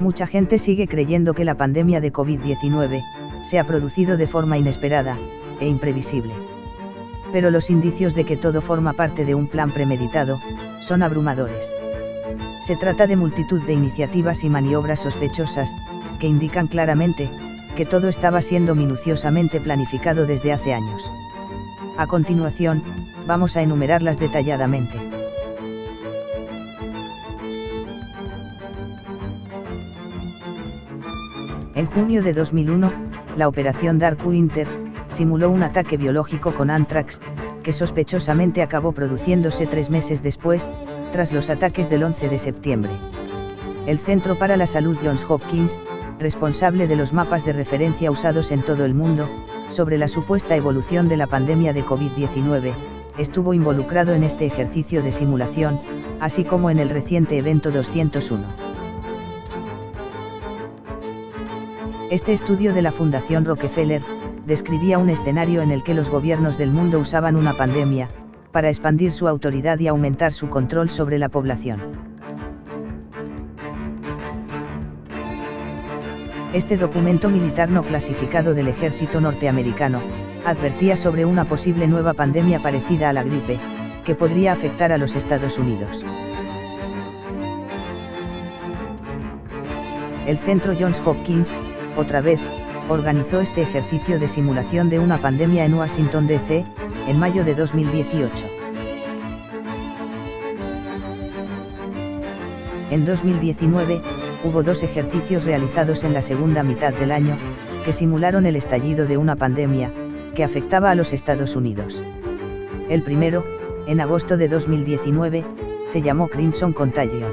Mucha gente sigue creyendo que la pandemia de COVID-19 se ha producido de forma inesperada e imprevisible. Pero los indicios de que todo forma parte de un plan premeditado son abrumadores. Se trata de multitud de iniciativas y maniobras sospechosas que indican claramente que todo estaba siendo minuciosamente planificado desde hace años. A continuación, vamos a enumerarlas detalladamente. En junio de 2001, la operación Dark Winter simuló un ataque biológico con anthrax, que sospechosamente acabó produciéndose 3 meses después, tras los ataques del 11 de septiembre. El Centro para la Salud Johns Hopkins, responsable de los mapas de referencia usados en todo el mundo, sobre la supuesta evolución de la pandemia de COVID-19, estuvo involucrado en este ejercicio de simulación, así como en el reciente evento 201. Este estudio de la Fundación Rockefeller describía un escenario en el que los gobiernos del mundo usaban una pandemia para expandir su autoridad y aumentar su control sobre la población. Este documento militar no clasificado del ejército norteamericano advertía sobre una posible nueva pandemia parecida a la gripe, que podría afectar a los Estados Unidos. El Centro Johns Hopkins, otra vez, organizó este ejercicio de simulación de una pandemia en Washington, D.C., en mayo de 2018. En 2019, hubo 2 ejercicios realizados en la segunda mitad del año, que simularon el estallido de una pandemia, que afectaba a los Estados Unidos. El primero, en agosto de 2019, se llamó Crimson Contagion.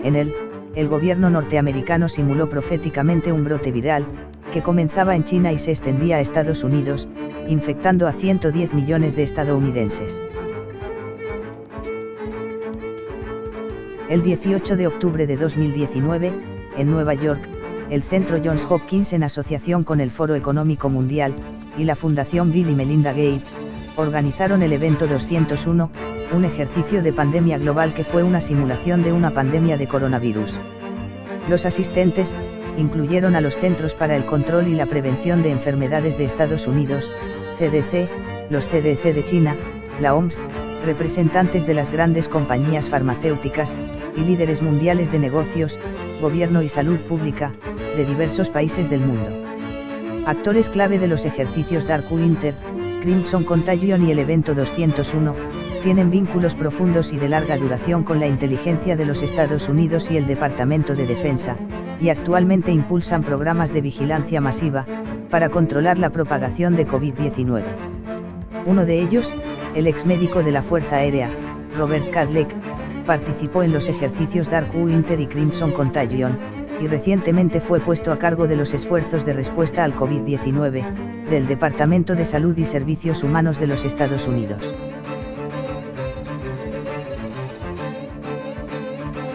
En él, el gobierno norteamericano simuló proféticamente un brote viral, que comenzaba en China y se extendía a Estados Unidos, infectando a 110 millones de estadounidenses. El 18 de octubre de 2019, en Nueva York, el Centro Johns Hopkins, en asociación con el Foro Económico Mundial y la Fundación Bill y Melinda Gates, organizaron el evento 201, un ejercicio de pandemia global que fue una simulación de una pandemia de coronavirus. Los asistentes incluyeron a los Centros para el Control y la Prevención de Enfermedades de Estados Unidos, CDC, los CDC de China, la OMS, representantes de las grandes compañías farmacéuticas, y líderes mundiales de negocios, gobierno y salud pública, de diversos países del mundo. Actores clave de los ejercicios Dark Winter, Crimson Contagion y el evento 201, tienen vínculos profundos y de larga duración con la inteligencia de los Estados Unidos y el Departamento de Defensa, y actualmente impulsan programas de vigilancia masiva, para controlar la propagación de COVID-19. Uno de ellos, el exmédico de la Fuerza Aérea, Robert Kadlec, participó en los ejercicios Dark Winter y Crimson Contagion, y recientemente fue puesto a cargo de los esfuerzos de respuesta al COVID-19, del Departamento de Salud y Servicios Humanos de los Estados Unidos.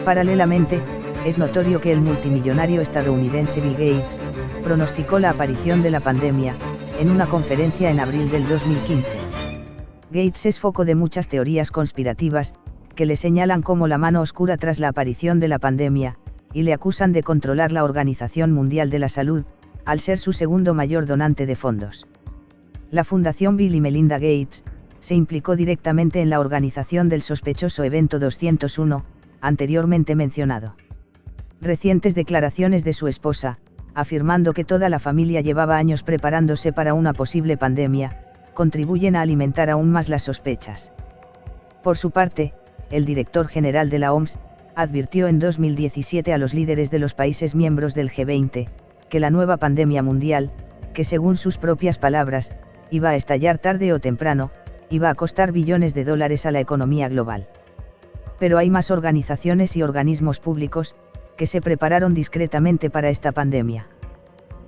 Paralelamente, es notorio que el multimillonario estadounidense Bill Gates pronosticó la aparición de la pandemia en una conferencia en abril del 2015. Gates es foco de muchas teorías conspirativas que le señalan como la mano oscura tras la aparición de la pandemia, y le acusan de controlar la Organización Mundial de la Salud, al ser su segundo mayor donante de fondos. La Fundación Bill y Melinda Gates se implicó directamente en la organización del sospechoso evento 201, anteriormente mencionado. Recientes declaraciones de su esposa, afirmando que toda la familia llevaba años preparándose para una posible pandemia, contribuyen a alimentar aún más las sospechas. Por su parte, el director general de la OMS advirtió en 2017 a los líderes de los países miembros del G20, que la nueva pandemia mundial, que según sus propias palabras, iba a estallar tarde o temprano, iba a costar billones de dólares a la economía global. Pero hay más organizaciones y organismos públicos, que se prepararon discretamente para esta pandemia.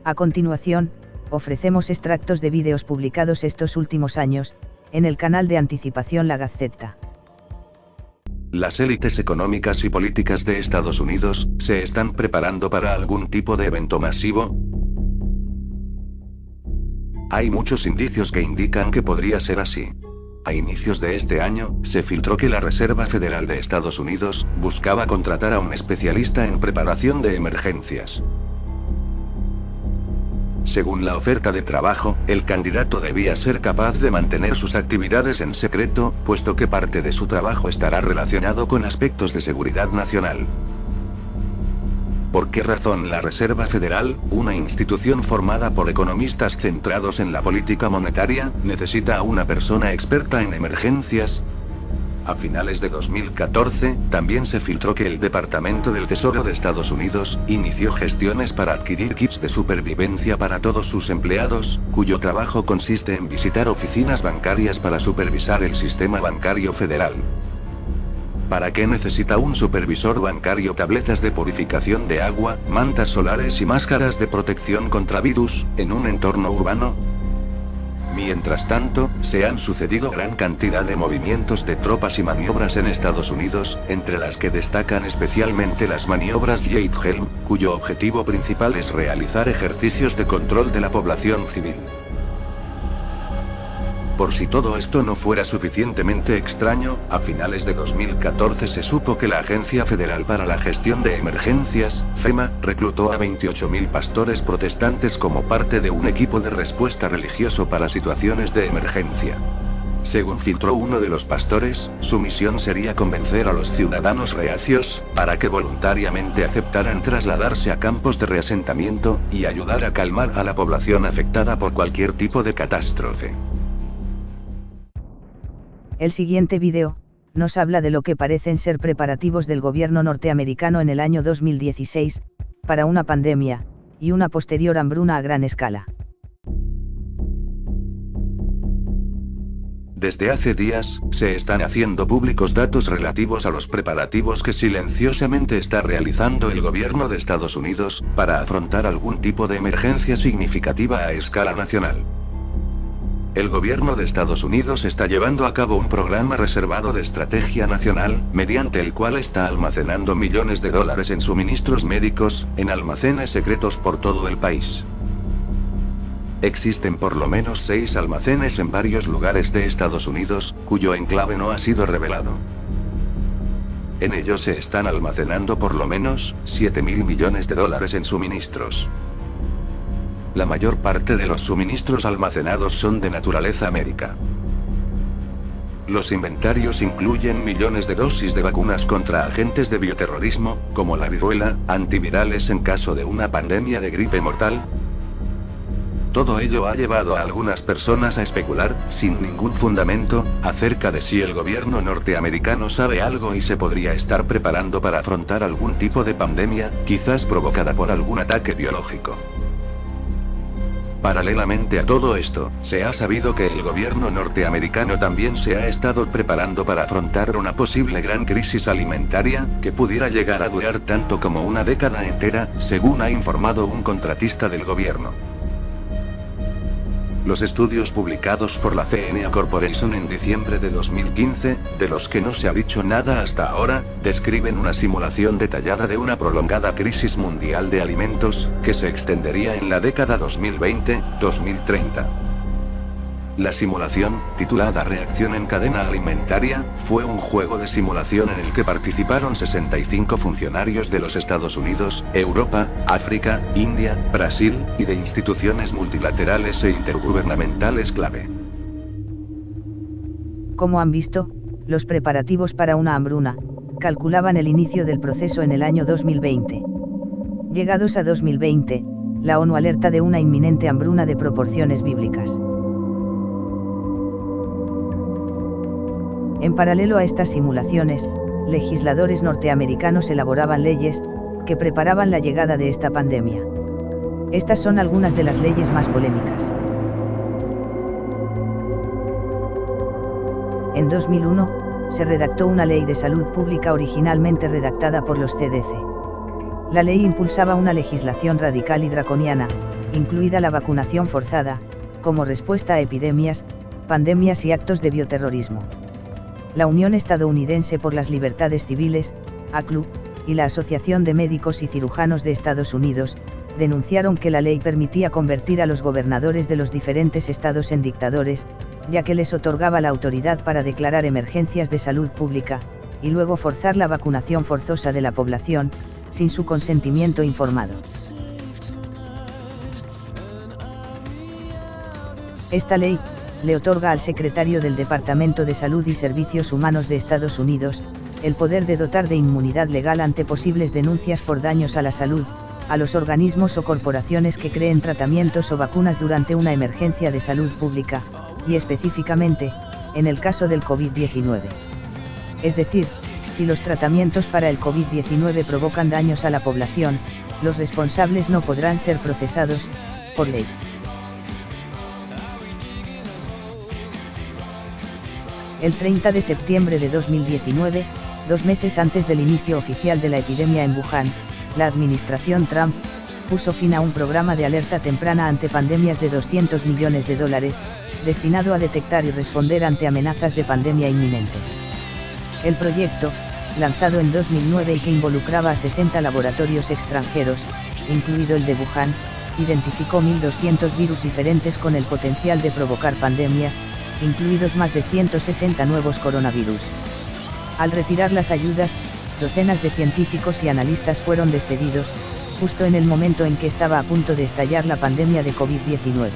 A continuación, ofrecemos extractos de vídeos publicados estos últimos años, en el canal de Anticipación La Gazzetta. Las élites económicas y políticas de Estados Unidos se están preparando para algún tipo de evento masivo. Hay muchos indicios que indican que podría ser así. A inicios de este año, se filtró que la Reserva Federal de Estados Unidos buscaba contratar a un especialista en preparación de emergencias. Según la oferta de trabajo, el candidato debía ser capaz de mantener sus actividades en secreto, puesto que parte de su trabajo estará relacionado con aspectos de seguridad nacional. ¿Por qué razón la Reserva Federal, una institución formada por economistas centrados en la política monetaria, necesita a una persona experta en emergencias? A finales de 2014, también se filtró que el Departamento del Tesoro de Estados Unidos inició gestiones para adquirir kits de supervivencia para todos sus empleados, cuyo trabajo consiste en visitar oficinas bancarias para supervisar el sistema bancario federal. ¿Para qué necesita un supervisor bancario tabletas de purificación de agua, mantas solares y máscaras de protección contra virus, en un entorno urbano? Mientras tanto, se han sucedido gran cantidad de movimientos de tropas y maniobras en Estados Unidos, entre las que destacan especialmente las maniobras Jade Helm, cuyo objetivo principal es realizar ejercicios de control de la población civil. Por si todo esto no fuera suficientemente extraño, a finales de 2014 se supo que la Agencia Federal para la Gestión de Emergencias, FEMA, reclutó a 28.000 pastores protestantes como parte de un equipo de respuesta religioso para situaciones de emergencia. Según filtró uno de los pastores, su misión sería convencer a los ciudadanos reacios, para que voluntariamente aceptaran trasladarse a campos de reasentamiento, y ayudar a calmar a la población afectada por cualquier tipo de catástrofe. El siguiente vídeo nos habla de lo que parecen ser preparativos del gobierno norteamericano en el año 2016, para una pandemia, y una posterior hambruna a gran escala. Desde hace días, se están haciendo públicos datos relativos a los preparativos que silenciosamente está realizando el gobierno de Estados Unidos, para afrontar algún tipo de emergencia significativa a escala nacional. El gobierno de Estados Unidos está llevando a cabo un programa reservado de estrategia nacional, mediante el cual está almacenando millones de dólares en suministros médicos, en almacenes secretos por todo el país. Existen por lo menos 6 almacenes en varios lugares de Estados Unidos, cuyo enclave no ha sido revelado. En ellos se están almacenando por lo menos 7.000 millones de dólares en suministros. La mayor parte de los suministros almacenados son de naturaleza médica. Los inventarios incluyen millones de dosis de vacunas contra agentes de bioterrorismo, como la viruela, antivirales en caso de una pandemia de gripe mortal. Todo ello ha llevado a algunas personas a especular, sin ningún fundamento, acerca de si el gobierno norteamericano sabe algo y se podría estar preparando para afrontar algún tipo de pandemia, quizás provocada por algún ataque biológico. Paralelamente a todo esto, se ha sabido que el gobierno norteamericano también se ha estado preparando para afrontar una posible gran crisis alimentaria, que pudiera llegar a durar tanto como una década entera, según ha informado un contratista del gobierno. Los estudios publicados por la CNA Corporation en diciembre de 2015, de los que no se ha dicho nada hasta ahora, describen una simulación detallada de una prolongada crisis mundial de alimentos, que se extendería en la década 2020-2030. La simulación, titulada Reacción en cadena alimentaria, fue un juego de simulación en el que participaron 65 funcionarios de los Estados Unidos, Europa, África, India, Brasil, y de instituciones multilaterales e intergubernamentales clave. Como han visto, los preparativos para una hambruna calculaban el inicio del proceso en el año 2020. Llegados a 2020, la ONU alerta de una inminente hambruna de proporciones bíblicas. En paralelo a estas simulaciones, legisladores norteamericanos elaboraban leyes que preparaban la llegada de esta pandemia. Estas son algunas de las leyes más polémicas. En 2001, se redactó una ley de salud pública originalmente redactada por los CDC. La ley impulsaba una legislación radical y draconiana, incluida la vacunación forzada, como respuesta a epidemias, pandemias y actos de bioterrorismo. La Unión Estadounidense por las Libertades Civiles, ACLU, y la Asociación de Médicos y Cirujanos de Estados Unidos, denunciaron que la ley permitía convertir a los gobernadores de los diferentes estados en dictadores, ya que les otorgaba la autoridad para declarar emergencias de salud pública, y luego forzar la vacunación forzosa de la población, sin su consentimiento informado. Esta ley le otorga al secretario del Departamento de Salud y Servicios Humanos de Estados Unidos el poder de dotar de inmunidad legal ante posibles denuncias por daños a la salud, a los organismos o corporaciones que creen tratamientos o vacunas durante una emergencia de salud pública, y específicamente, en el caso del COVID-19. Es decir, si los tratamientos para el COVID-19 provocan daños a la población, los responsables no podrán ser procesados, por ley. El 30 de septiembre de 2019, 2 meses antes del inicio oficial de la epidemia en Wuhan, la administración Trump puso fin a un programa de alerta temprana ante pandemias de $200 millones, destinado a detectar y responder ante amenazas de pandemia inminentes. El proyecto, lanzado en 2009 y que involucraba a 60 laboratorios extranjeros, incluido el de Wuhan, identificó 1.200 virus diferentes con el potencial de provocar pandemias, incluidos más de 160 nuevos coronavirus. Al retirar las ayudas, docenas de científicos y analistas fueron despedidos, justo en el momento en que estaba a punto de estallar la pandemia de COVID-19.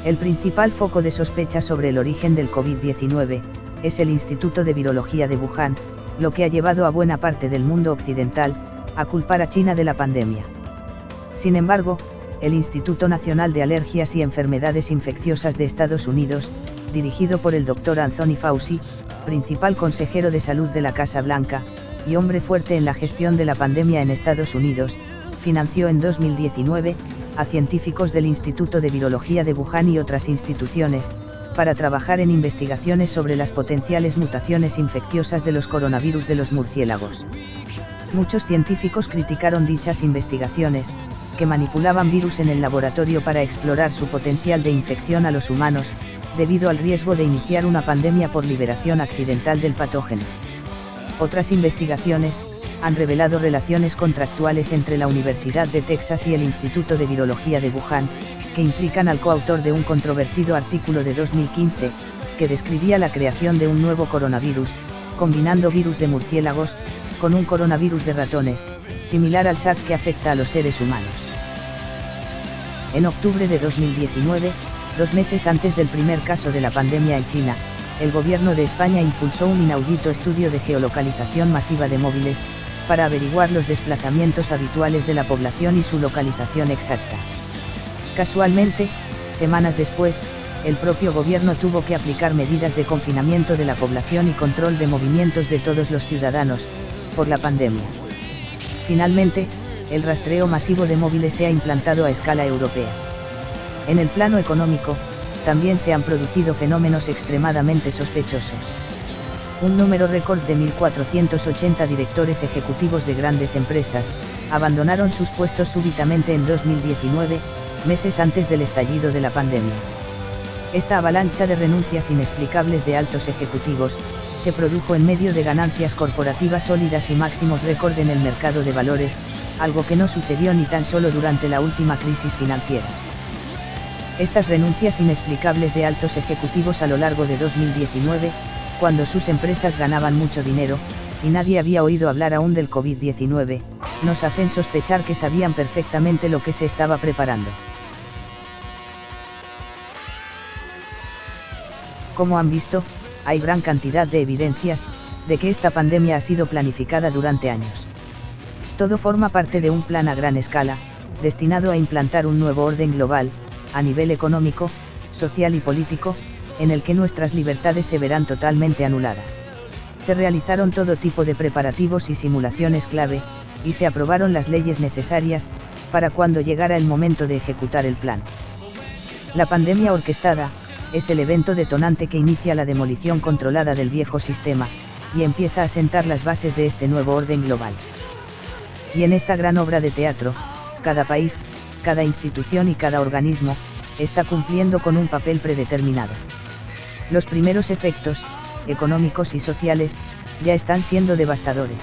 El principal foco de sospecha sobre el origen del COVID-19 es el Instituto de Virología de Wuhan, lo que ha llevado a buena parte del mundo occidental a culpar a China de la pandemia. Sin embargo, el Instituto Nacional de Alergias y Enfermedades Infecciosas de Estados Unidos, dirigido por el Dr. Anthony Fauci, principal consejero de salud de la Casa Blanca, y hombre fuerte en la gestión de la pandemia en Estados Unidos, financió en 2019 a científicos del Instituto de Virología de Wuhan y otras instituciones, para trabajar en investigaciones sobre las potenciales mutaciones infecciosas de los coronavirus de los murciélagos. Muchos científicos criticaron dichas investigaciones, que manipulaban virus en el laboratorio para explorar su potencial de infección a los humanos, debido al riesgo de iniciar una pandemia por liberación accidental del patógeno. Otras investigaciones han revelado relaciones contractuales entre la Universidad de Texas y el Instituto de Virología de Wuhan, que implican al coautor de un controvertido artículo de 2015, que describía la creación de un nuevo coronavirus, combinando virus de murciélagos, con un coronavirus de ratones, similar al SARS que afecta a los seres humanos. En octubre de 2019, 2 meses antes del primer caso de la pandemia en China, el gobierno de España impulsó un inaudito estudio de geolocalización masiva de móviles, para averiguar los desplazamientos habituales de la población y su localización exacta. Casualmente, semanas después, el propio gobierno tuvo que aplicar medidas de confinamiento de la población y control de movimientos de todos los ciudadanos, por la pandemia. Finalmente, el rastreo masivo de móviles se ha implantado a escala europea. En el plano económico, también se han producido fenómenos extremadamente sospechosos. Un número récord de 1.480 directores ejecutivos de grandes empresas abandonaron sus puestos súbitamente en 2019, meses antes del estallido de la pandemia. Esta avalancha de renuncias inexplicables de altos ejecutivos se produjo en medio de ganancias corporativas sólidas y máximos récord en el mercado de valores, algo que no sucedió ni tan solo durante la última crisis financiera. Estas renuncias inexplicables de altos ejecutivos a lo largo de 2019, cuando sus empresas ganaban mucho dinero, y nadie había oído hablar aún del COVID-19, nos hacen sospechar que sabían perfectamente lo que se estaba preparando. Como han visto, hay gran cantidad de evidencias de que esta pandemia ha sido planificada durante años. Todo forma parte de un plan a gran escala, destinado a implantar un nuevo orden global, a nivel económico, social y político, en el que nuestras libertades se verán totalmente anuladas. Se realizaron todo tipo de preparativos y simulaciones clave, y se aprobaron las leyes necesarias, para cuando llegara el momento de ejecutar el plan. La pandemia orquestada es el evento detonante que inicia la demolición controlada del viejo sistema, y empieza a sentar las bases de este nuevo orden global. Y en esta gran obra de teatro, cada país, cada institución y cada organismo, está cumpliendo con un papel predeterminado. Los primeros efectos, económicos y sociales, ya están siendo devastadores.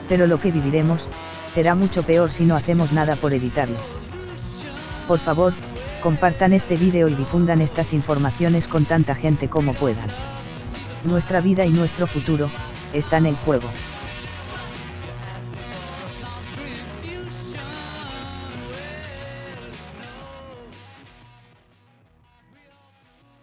Pero lo que viviremos, será mucho peor si no hacemos nada por evitarlo. Por favor, Compartan este vídeo y difundan estas informaciones con tanta gente como puedan. Nuestra vida y nuestro futuro están en juego.